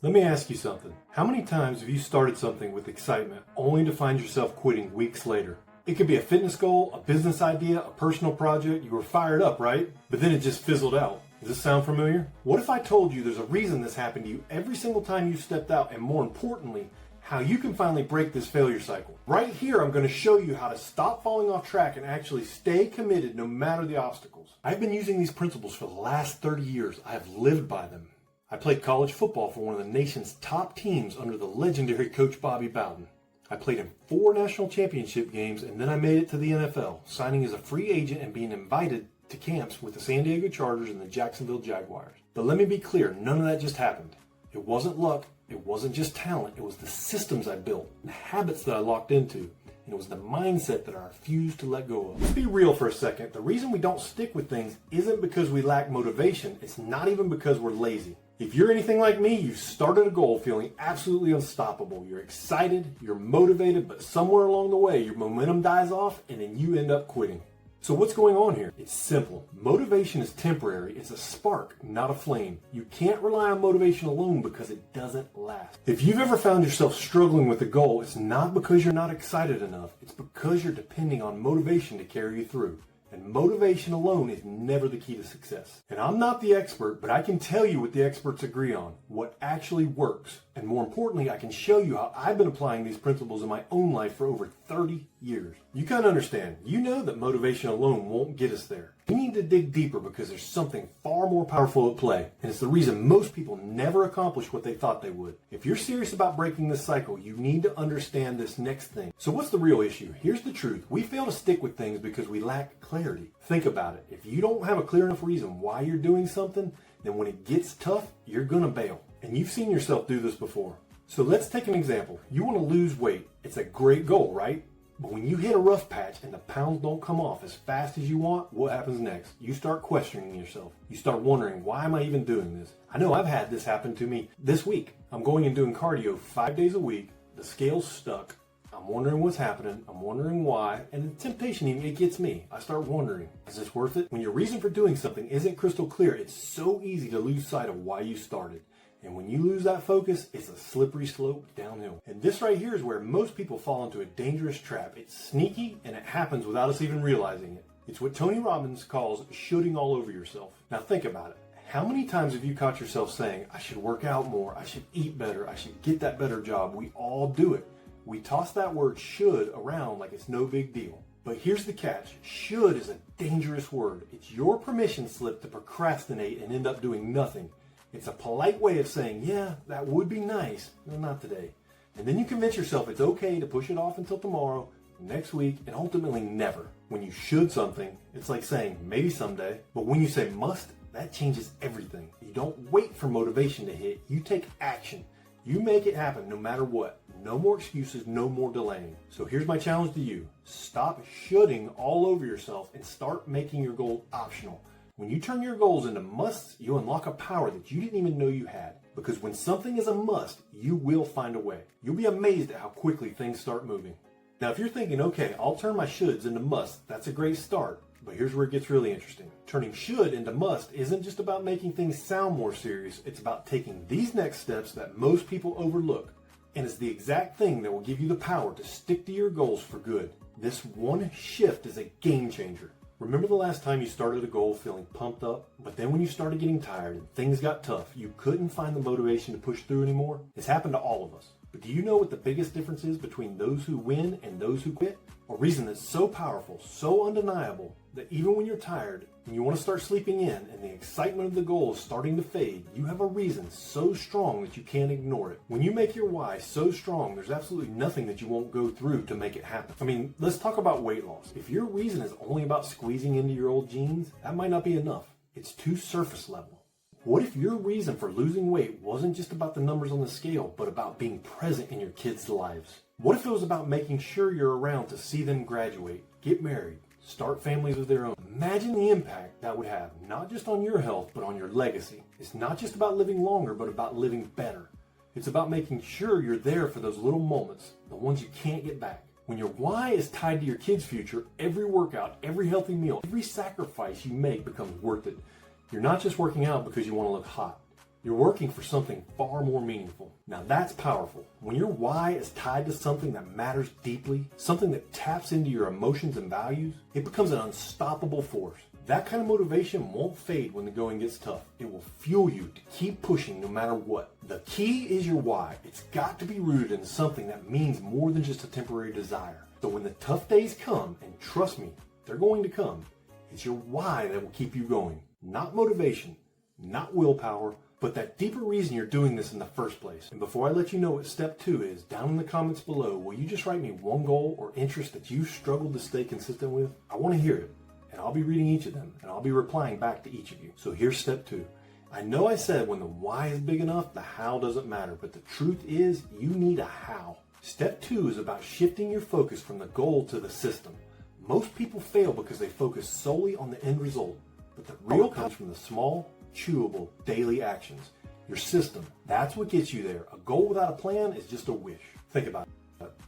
Let me ask you something. How many times have you started something with excitement only to find yourself quitting weeks later? It could be a fitness goal, a business idea, a personal project. You were fired up, right? But then it just fizzled out. Does this sound familiar? What if I told you there's a reason this happened to you every single time you stepped out, and more importantly, how you can finally break this failure cycle? Right here, I'm going to show you how to stop falling off track and actually stay committed no matter the obstacles. I've been using these principles for the last 30 years. I have lived by them. I played college football for one of the nation's top teams under the legendary coach Bobby Bowden. I played in 4 national championship games, and then I made it to the NFL, signing as a free agent and being invited to camps with the San Diego Chargers and the Jacksonville Jaguars. But let me be clear, none of that just happened. It wasn't luck, it wasn't just talent, it was the systems I built, the habits that I locked into, and it was the mindset that I refused to let go of. Let's be real for a second. The reason we don't stick with things isn't because we lack motivation, it's not even because we're lazy. If you're anything like me, you've started a goal feeling absolutely unstoppable. You're excited, you're motivated, but somewhere along the way, your momentum dies off and then you end up quitting. So what's going on here? It's simple. Motivation is temporary. It's a spark, not a flame. You can't rely on motivation alone because it doesn't last. If you've ever found yourself struggling with a goal, it's not because you're not excited enough. It's because you're depending on motivation to carry you through. And motivation alone is never the key to success. And I'm not the expert, but I can tell you what the experts agree on, what actually works. And more importantly, I can show you how I've been applying these principles in my own life for over 30 years. You kind of understand. You know that motivation alone won't get us there. We need to dig deeper because there's something far more powerful at play. And it's the reason most people never accomplish what they thought they would. If you're serious about breaking this cycle, you need to understand this next thing. So what's the real issue? Here's the truth. We fail to stick with things because we lack clarity. Think about it. If you don't have a clear enough reason why you're doing something, then when it gets tough, you're gonna bail. And you've seen yourself do this before. So let's take an example. You want to lose weight. It's a great goal, right? But when you hit a rough patch and the pounds don't come off as fast as you want, what happens next? You start questioning yourself. You start wondering, why am I even doing this? I know I've had this happen to me this week. I'm going and doing cardio 5 days a week. The scale's stuck. I'm wondering what's happening. I'm wondering why. And the temptation, it gets me. I start wondering, is this worth it? When your reason for doing something isn't crystal clear, it's so easy to lose sight of why you started. And when you lose that focus, it's a slippery slope downhill. And this right here is where most people fall into a dangerous trap. It's sneaky and it happens without us even realizing it. It's what Tony Robbins calls shooting all over yourself. Now think about it. How many times have you caught yourself saying, I should work out more, I should eat better, I should get that better job? We all do it. We toss that word should around like it's no big deal. But here's the catch. Should is a dangerous word. It's your permission slip to procrastinate and end up doing nothing. It's a polite way of saying, yeah, that would be nice, but not today. And then you convince yourself it's okay to push it off until tomorrow, next week, and ultimately never. When you should something, it's like saying maybe someday. But when you say must, that changes everything. You don't wait for motivation to hit. You take action. You make it happen no matter what. No more excuses, no more delaying. So here's my challenge to you. Stop shoulding all over yourself and start making your goal optional. When you turn your goals into musts, you unlock a power that you didn't even know you had. Because when something is a must, you will find a way. You'll be amazed at how quickly things start moving. Now, if you're thinking, okay, I'll turn my shoulds into musts, that's a great start. But here's where it gets really interesting. Turning should into must isn't just about making things sound more serious. It's about taking these next steps that most people overlook. And it's the exact thing that will give you the power to stick to your goals for good. This one shift is a game changer. Remember the last time you started a goal feeling pumped up, but then when you started getting tired and things got tough, you couldn't find the motivation to push through anymore? It's happened to all of us. But do you know what the biggest difference is between those who win and those who quit? A reason that's so powerful, so undeniable, that even when you're tired and you want to start sleeping in and the excitement of the goal is starting to fade, you have a reason so strong that you can't ignore it. When you make your why so strong, there's absolutely nothing that you won't go through to make it happen. I mean, let's talk about weight loss. If your reason is only about squeezing into your old jeans, that might not be enough. It's too surface level. What if your reason for losing weight wasn't just about the numbers on the scale, but about being present in your kids' lives? What if it was about making sure you're around to see them graduate, get married, start families of their own? Imagine the impact that would have, not just on your health, but on your legacy. It's not just about living longer, but about living better. It's about making sure you're there for those little moments, the ones you can't get back. When your why is tied to your kids' future, every workout, every healthy meal, every sacrifice you make becomes worth it. You're not just working out because you want to look hot. You're working for something far more meaningful. Now that's powerful. When your why is tied to something that matters deeply, something that taps into your emotions and values, it becomes an unstoppable force. That kind of motivation won't fade when the going gets tough. It will fuel you to keep pushing no matter what. The key is your why. It's got to be rooted in something that means more than just a temporary desire. So when the tough days come, and trust me, they're going to come, it's your why that will keep you going. Not motivation, not willpower, but that deeper reason you're doing this in the first place. And before I let you know what step 2 is, down in the comments below, will you just write me one goal or interest that you struggled to stay consistent with? I want to hear it. And I'll be reading each of them, and I'll be replying back to each of you. So here's step 2. I know I said when the why is big enough, the how doesn't matter, but the truth is you need a how. Step 2 is about shifting your focus from the goal to the system. Most people fail because they focus solely on the end result, but the real comes from the small, chewable, daily actions. Your system, that's what gets you there. A goal without a plan is just a wish. Think about it.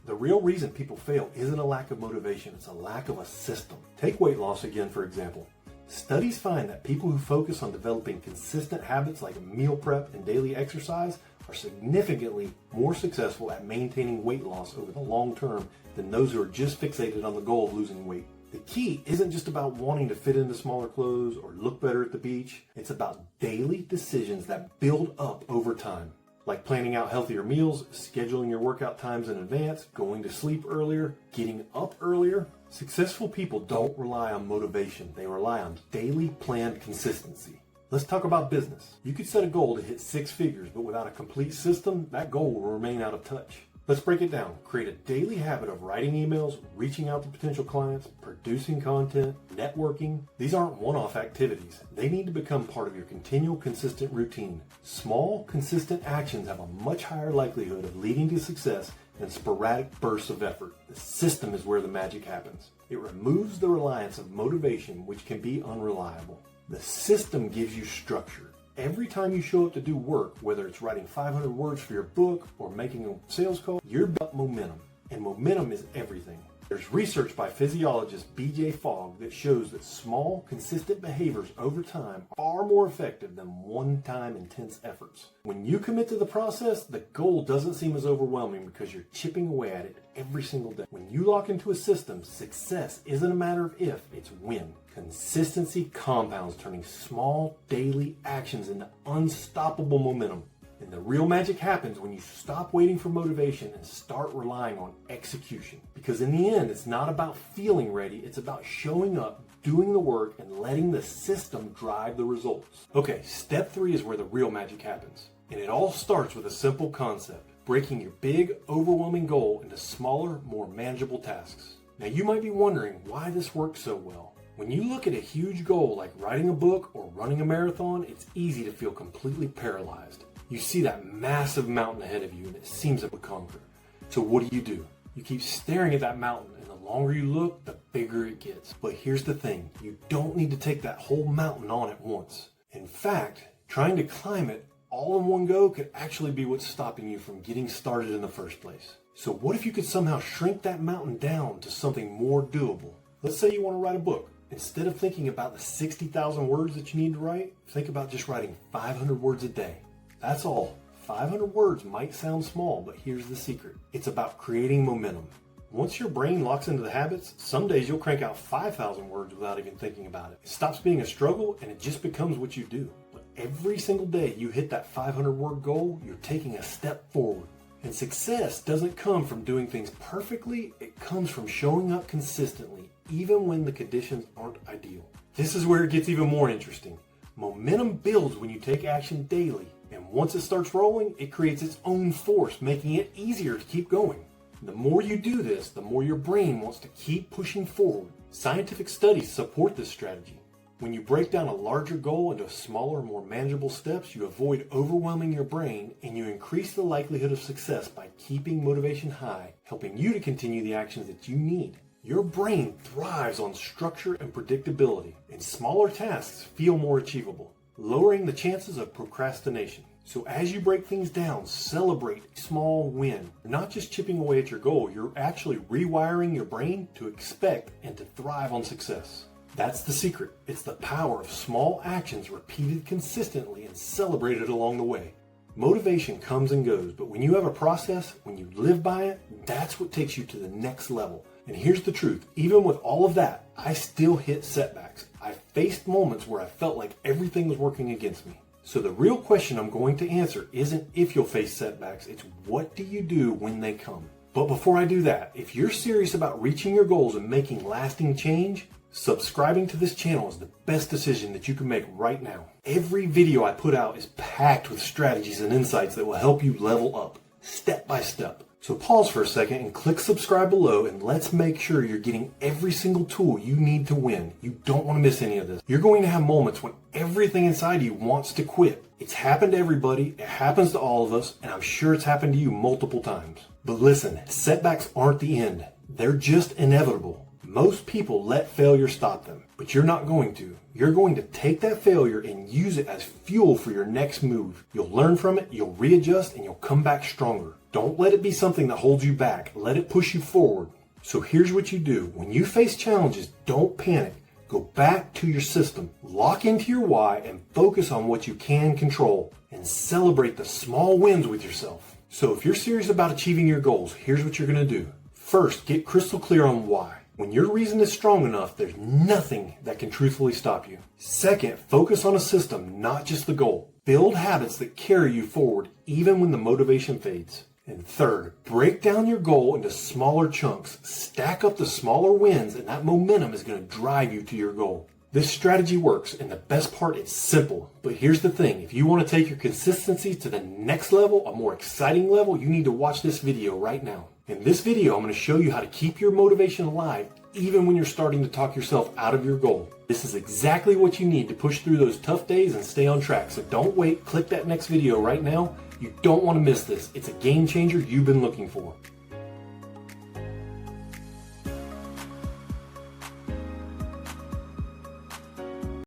The real reason people fail isn't a lack of motivation, it's a lack of a system. Take weight loss again, for example. Studies find that people who focus on developing consistent habits like meal prep and daily exercise are significantly more successful at maintaining weight loss over the long term than those who are just fixated on the goal of losing weight. The key isn't just about wanting to fit into smaller clothes or look better at the beach. It's about daily decisions that build up over time. Like planning out healthier meals, scheduling your workout times in advance, going to sleep earlier, getting up earlier. Successful people don't rely on motivation. They rely on daily planned consistency. Let's talk about business. You could set a goal to hit 6 figures, but without a complete system, that goal will remain out of touch. Let's break it down. Create a daily habit of writing emails, reaching out to potential clients, producing content, networking. These aren't one-off activities. They need to become part of your continual, consistent routine. Small, consistent actions have a much higher likelihood of leading to success than sporadic bursts of effort. The system is where the magic happens. It removes the reliance of motivation, which can be unreliable. The system gives you structure. Every time you show up to do work, whether it's writing 500 words for your book or making a sales call, you're building momentum. And momentum is everything. There's research by physiologist B.J. Fogg that shows that small, consistent behaviors over time are far more effective than one-time intense efforts. When you commit to the process, the goal doesn't seem as overwhelming because you're chipping away at it every single day. When you lock into a system, success isn't a matter of if, it's when. Consistency compounds, turning small, daily actions into unstoppable momentum. And the real magic happens when you stop waiting for motivation and start relying on execution. Because in the end, it's not about feeling ready, it's about showing up, doing the work, and letting the system drive the results. Okay, step 3 is where the real magic happens. And it all starts with a simple concept: breaking your big, overwhelming goal into smaller, more manageable tasks. Now you might be wondering why this works so well. When you look at a huge goal like writing a book or running a marathon, it's easy to feel completely paralyzed. You see that massive mountain ahead of you and it seems to conquer. So what do? You keep staring at that mountain, and the longer you look, the bigger it gets. But here's the thing, you don't need to take that whole mountain on at once. In fact, trying to climb it all in one go could actually be what's stopping you from getting started in the first place. So what if you could somehow shrink that mountain down to something more doable? Let's say you want to write a book. Instead of thinking about the 60,000 words that you need to write, think about just writing 500 words a day. That's all. 500 words might sound small, but here's the secret. It's about creating momentum. Once your brain locks into the habits, some days you'll crank out 5,000 words without even thinking about it. It stops being a struggle and it just becomes what you do. But every single day you hit that 500 word goal, you're taking a step forward. And success doesn't come from doing things perfectly, it comes from showing up consistently, even when the conditions aren't ideal. This is where it gets even more interesting. Momentum builds when you take action daily, and once it starts rolling, it creates its own force, making it easier to keep going. The more you do this, the more your brain wants to keep pushing forward. Scientific studies support this strategy. When you break down a larger goal into smaller, more manageable steps, you avoid overwhelming your brain and you increase the likelihood of success by keeping motivation high, helping you to continue the actions that you need. Your brain thrives on structure and predictability, and smaller tasks feel more achievable, lowering the chances of procrastination. So as you break things down, celebrate a small win. You're not just chipping away at your goal, you're actually rewiring your brain to expect and to thrive on success. That's the secret. It's the power of small actions repeated consistently and celebrated along the way. Motivation comes and goes, but when you have a process, when you live by it, that's what takes you to the next level. And here's the truth, even with all of that, I still hit setbacks. I faced moments where I felt like everything was working against me. So the real question I'm going to answer isn't if you'll face setbacks, it's what do you do when they come? But before I do that, if you're serious about reaching your goals and making lasting change, subscribing to this channel is the best decision that you can make right now. Every video I put out is packed with strategies and insights that will help you level up, step by step. So pause for a second and click subscribe below, and let's make sure you're getting every single tool you need to win. You don't want to miss any of this. You're going to have moments when everything inside you wants to quit. It's happened to everybody, it happens to all of us, and I'm sure it's happened to you multiple times. But listen, setbacks aren't the end. They're just inevitable. Most people let failure stop them, but you're not going to. You're going to take that failure and use it as fuel for your next move. You'll learn from it, you'll readjust, and you'll come back stronger. Don't let it be something that holds you back. Let it push you forward. So here's what you do. When you face challenges, don't panic. Go back to your system. Lock into your why and focus on what you can control. And celebrate the small wins with yourself. So if you're serious about achieving your goals, here's what you're going to do. First, get crystal clear on why. When your reason is strong enough, there's nothing that can truthfully stop you. Second, focus on a system, not just the goal. Build habits that carry you forward even when the motivation fades. And third, break down your goal into smaller chunks. Stack up the smaller wins, and that momentum is going to drive you to your goal. This strategy works, and the best part, it's simple. But here's the thing, if you want to take your consistency to the next level, a more exciting level, you need to watch this video right now. In this video, I'm going to show you how to keep your motivation alive even when you're starting to talk yourself out of your goal. This is exactly what you need to push through those tough days and stay on track. So don't wait, click that next video right now. You don't want to miss this. It's a game changer you've been looking for.